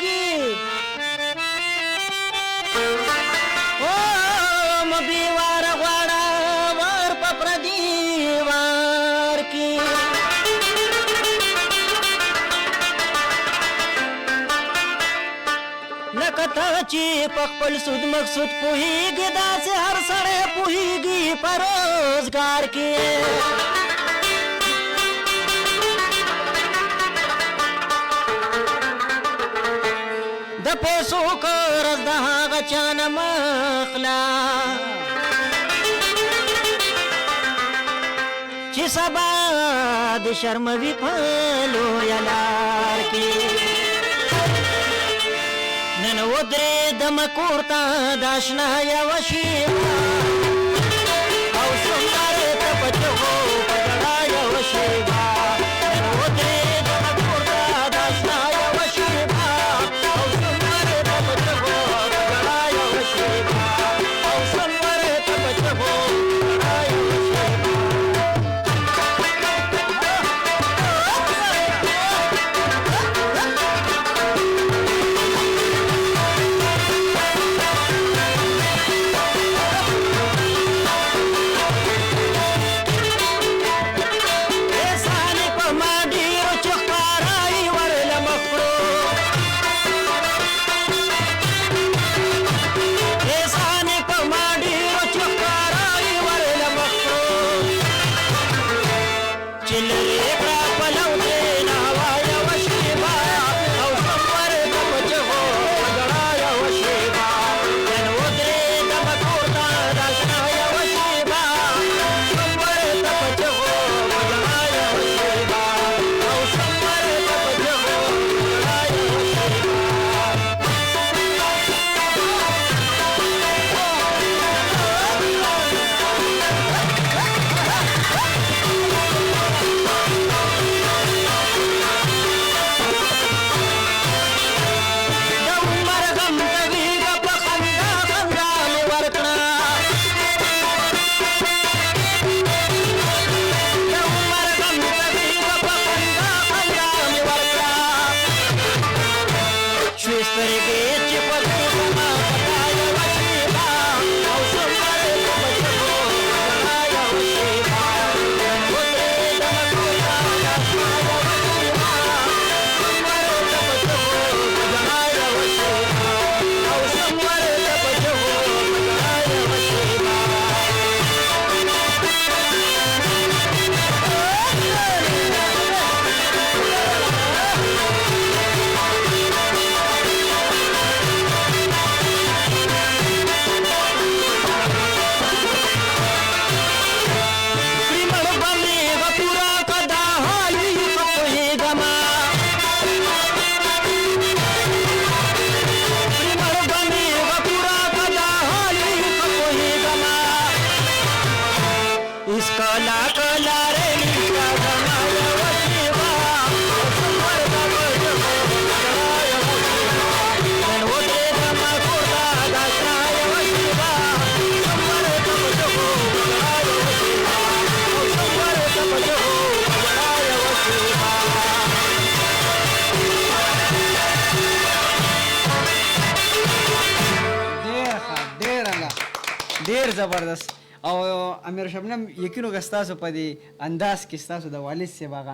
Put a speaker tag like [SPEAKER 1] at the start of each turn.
[SPEAKER 1] की ओ मबीवार ग्वाड़ा वार पप्रदीवार की नकताची पखपल सुद मकसूद पुहीगी दास हर सड़े पुहीगी परोजगार की द पैसो कर्ज दहा गचान मखला ची सबाद शर्म विफलो यालार की नन उद्रे दम कोरता दाशना या वशीवा औ सुंदर तपचो पगड़ा या वशीवा नन उद्रे दम कोरता दाशना या वशीवा औ सुंदर तपचो पगड़ा या वशीवा औ सुंदर तपचो पगड़ा या वशीवा
[SPEAKER 2] ډیر زبردست او امیر شبنم یقینو که ستاسو په دې انداز کې ستاسو د والد صاحب هغه